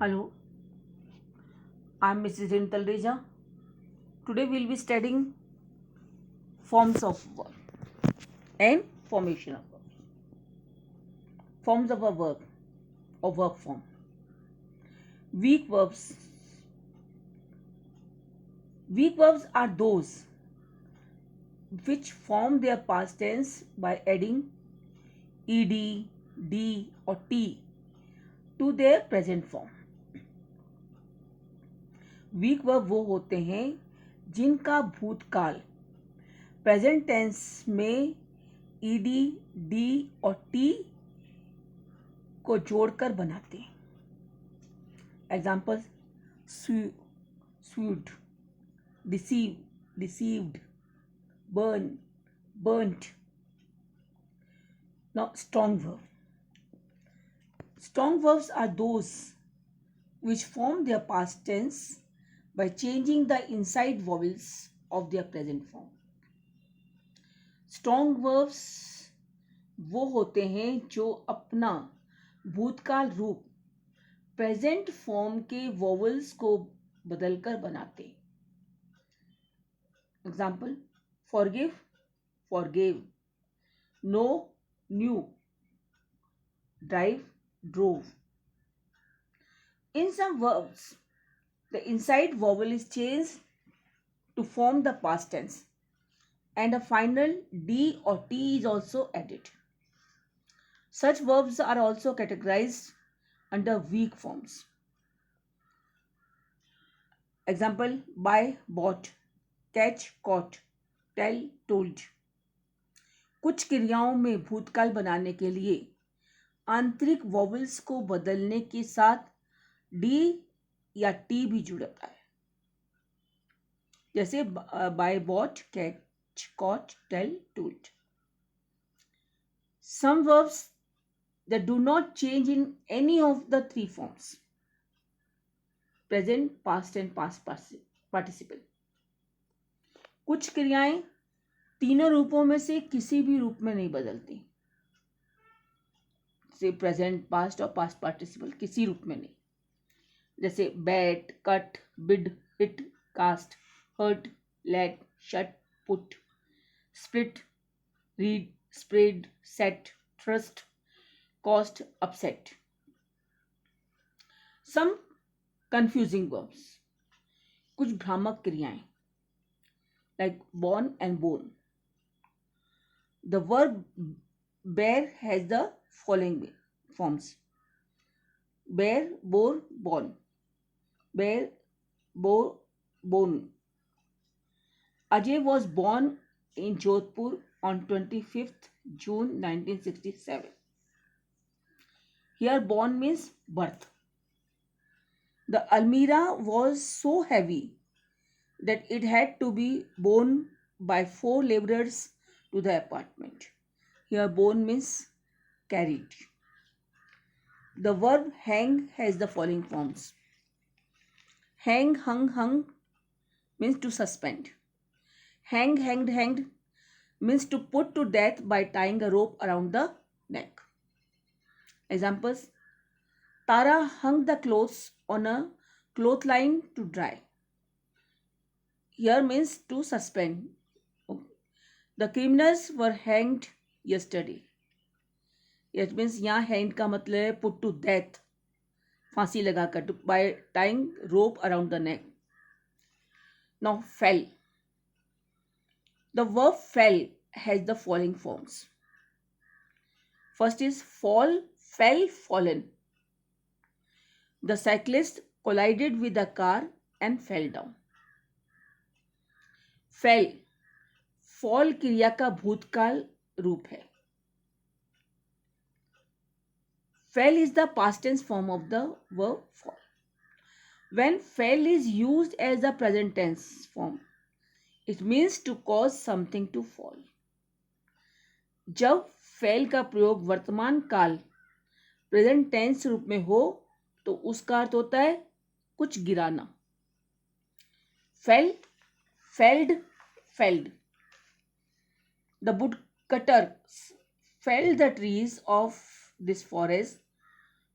Hello, I'm Mrs. Rintal Reja. Today we'll be studying forms of verb and formation of verbs. Forms of a verb or verb form. Weak verbs. Weak verbs are those which form their past tense by adding ed, d or t to their present form. Weak verb वो होते हैं जिनका भूतकाल present tense में ED, D और T को जोड़कर बनाते हैं. Example: swede, deceive, deceived, burn, burnt. Now, strong verb. Strong verbs are those which form their past tense by changing the inside vowels of their present form. Strong verbs वो होते हैं जो अपना भूतकाल रूप प्रेजेंट फॉर्म के vowels को बदलकर बनाते. Example: forgive, forgave, know, knew, drive, drove. In some verbs, the inside vowel is changed to form the past tense, and a final d or t is also added. Such verbs are also categorized under weak forms. Example: buy, bought, catch, caught, tell, told. कुछ क्रियाओं में भूतकाल बनाने के लिए आंतरिक vowels को बदलने के साथ डी या टी भी जुड़ता है, जैसे buy, bought, catch, caught, tell, told. Some verbs that do not change in any of the three forms: present, past and past participle. कुछ क्रियाएं तीनों रूपों में से किसी भी रूप में नहीं बदलती, जैसे प्रेजेंट, पास्ट और पास्ट पार्टिसिपल किसी रूप में नहीं, जैसे bet, cut, bid, hit, cast, hurt, let, shut, put, split, read, spread, set, trust, cost, upset. Some confusing verbs. कुछ भ्रामक क्रियाएं like born and born. The verb bear has the following forms: bear, bore, born, bear, bore, born. Ajay was born in Jodhpur on 25th June 1967. Here born means birth. The almirah was so heavy that it had to be borne by 4 laborers to the apartment. Here borne means carried. The verb hang has the following forms: hang, hung, hung means to suspend. Hang, hanged, hanged means to put to death by tying a rope around the neck. Examples: Tara hung the clothes on a clothesline to dry. Here means to suspend. The criminals were hanged yesterday. It means यहाँ hanged का मतलब है put to death, फांसी लगाकर, by tying rope around the neck. Now fell. The verb fell has the following forms. First is fall, fell, fallen. The cyclist collided with a car and fell down. Fell, fall क्रिया का भूतकाल रूप है. Fell is the past tense form of the verb fall. When fell is used as a present tense form, it means to cause something to fall. जब fell का प्रयोग वर्तमान काल प्रेजेंट टेंस रूप में हो तो उसका अर्थ होता है कुछ गिराना. Fell, felled, felled. The woodcutters felled the trees of this forest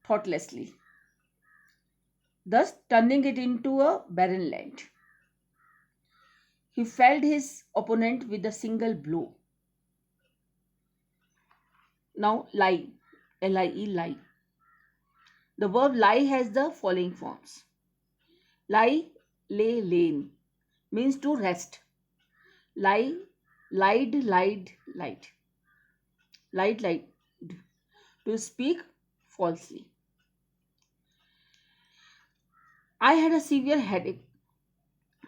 thoughtlessly. thus turning it into a barren land. He felled his opponent with a single blow. Now, lie, Lie, lie. The verb lie has the following forms. Lie, lay, lain means to rest. Lie, lied, lied, lied. Lied, lied. To speak falsely. I had a severe headache,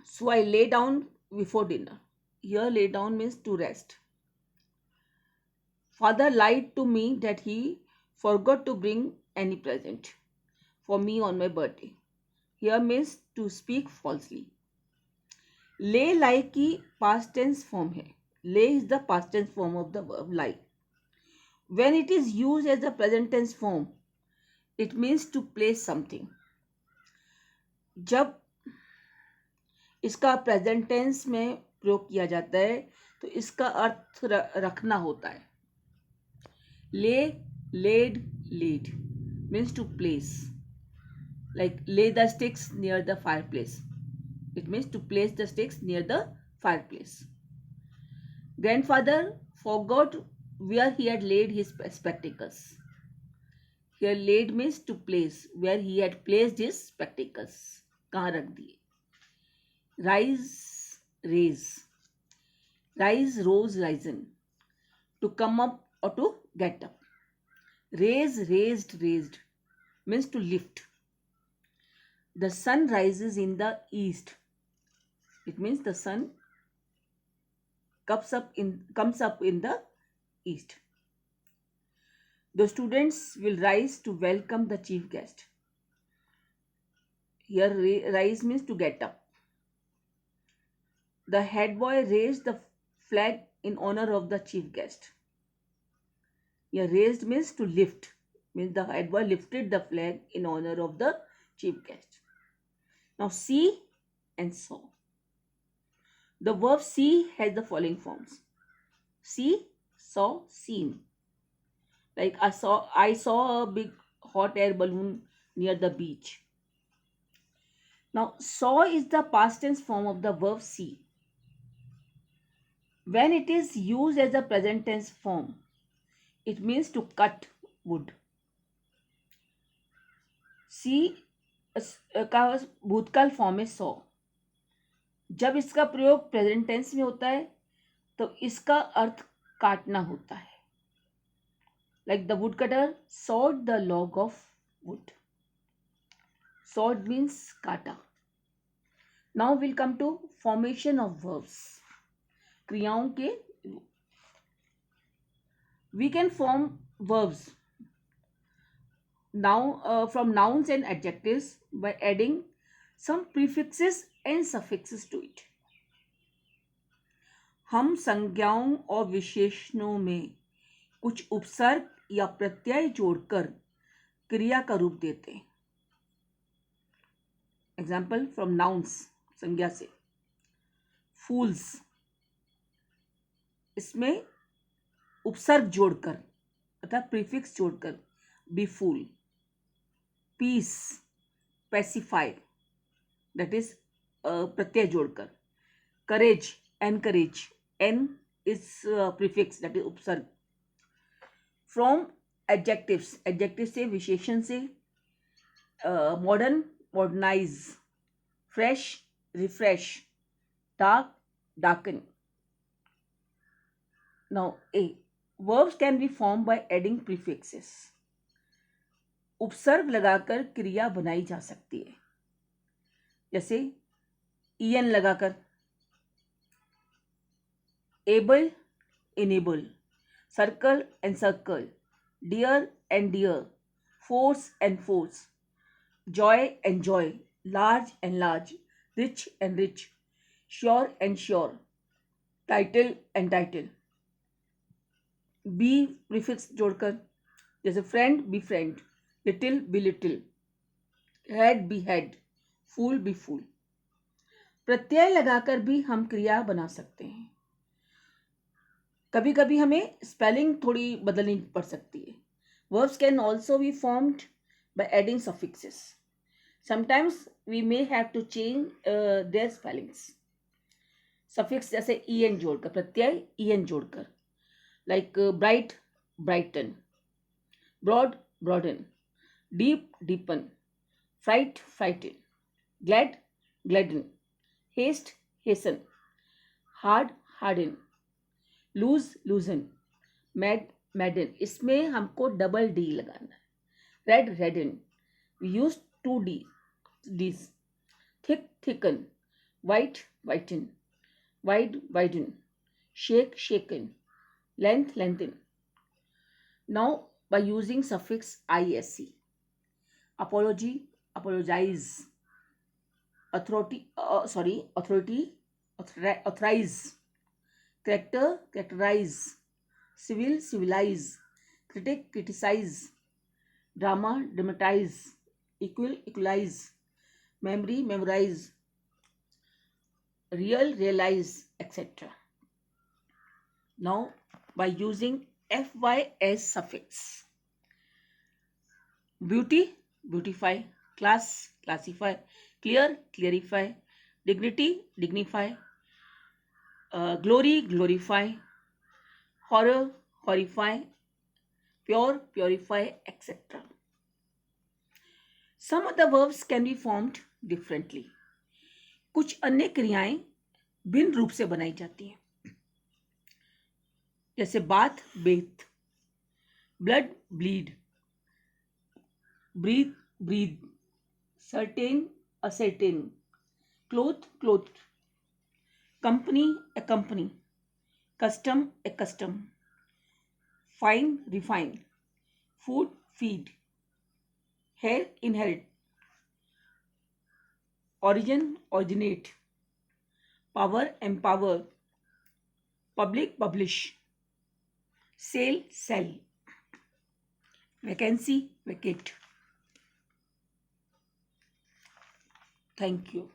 so I lay down before dinner. Here, lay down means to rest. Father lied to me that he forgot to bring any present for me on my birthday. Here means to speak falsely. ले lie की past tense form है. Lay is the past tense form of the verb lie. When it is used as the present tense form, it means to place something. जब इसका present tense में प्रयोग किया जाता है तो इसका अर्थ रखना होता है. Lay, laid, laid means to place. Like lay the sticks near the fireplace. It means to place the sticks near the fireplace. Grandfather forgot where he had laid his spectacles. Here laid means to place, where he had placed his spectacles. कहाँ रख दिए. Rise, raise. Rise, rose, risen. To come up or to get up. Raise, raised, raised means to lift. The sun rises in the east. It means the sun comes up in the east. The students will rise to welcome the chief guest. Here rise means to get up. The head boy raised the flag in honor of the chief guest. Here raised means to lift. Means the head boy lifted the flag in honor of the chief guest. Now see and saw. The verb see has the following forms. See, saw, seen. Like I saw a big hot air balloon near the beach. Now saw is the past tense form of the verb see. When it is used as a present tense form, it means to cut wood. सी का भूतकाल form है saw. जब इसका प्रयोग present tense में होता है तो इसका अर्थ काटना होता है. Like the wood cutter sawed the log of wood. Sawed means काटा. Now will come to formation of verbs. क्रियाओं के we can form verbs now from nouns and adjectives by adding some prefixes and suffixes to it. हम संज्ञाओं और विशेषणों में कुछ उपसर्ग या प्रत्यय जोड़कर क्रिया का रूप देते हैं. एग्जाम्पल फ्रॉम नाउन्स, संज्ञा से. फूल्स, इसमें उपसर्ग जोड़कर अर्थात प्रीफिक्स जोड़कर befool. Peace, pacify, that is प्रत्यय जोड़कर. Courage, encourage, en is prefix that is उपसर्ग. फ्रॉम एडजेक्टिव्स, एडजेक्टिव से विशेषण से. Modern, modernise. Fresh, refresh. Dark, darken. Now a, verbs can be formed by adding prefixes. उपसर्ग लगाकर क्रिया बनाई जा सकती है. जैसे en लगाकर. able, enable. Circle and circle. Dear and dear. Force and force. Joy and joy. Large and large. Rich and rich. Sure and sure. Title and title. Be prefix जोड़कर. जैसे friend befriend. Little belittle. Head behead. Fool befool. प्रत्यय लगाकर भी हम क्रिया बना सकते हैं. कभी कभी हमें स्पेलिंग थोड़ी बदलनी पड़ सकती है. Verbs can also be formed by adding suffixes. sometimes we may have to change their spellings. Suffix जैसे en जोड़कर, प्रत्यय en जोड़कर, like bright, brighten, broad, broaden, deep, deepen, fright, frighten, glad, gladden, haste, hasten, hard, harden, loose, loosen, mad, madden. इसमें हमको double D लगाना है. Red, redden. We use 2 Ds. Thick, thicken, white, whiten, wide, widen, shake, shaken, length, lengthen. Now by using suffix isc, apology, apologize, authority, authorize, character, characterize, civil, civilize, critic, criticize, drama, dramatize, equal, equalize, memory, memorize, real, realize, etc. Now by using fys suffix, beauty, beautify, class, classify, clear, clarify, dignity, dignify, glory, glorify, horror, horrify, pure, purify, etc. Some of the verbs can be formed differently. कुछ अन्य क्रियाएं भिन्न रूप से बनाई जाती हैं, जैसे bath, bathe, blood, bleed, breath, breathe, certain, ascertain, cloth, clothe, company, accompany, custom, a custom, fine, refine, food, feed, hair, inherit, origin, originate, power, empower, public, publish, sale, sell, vacancy, vacate. Thank you.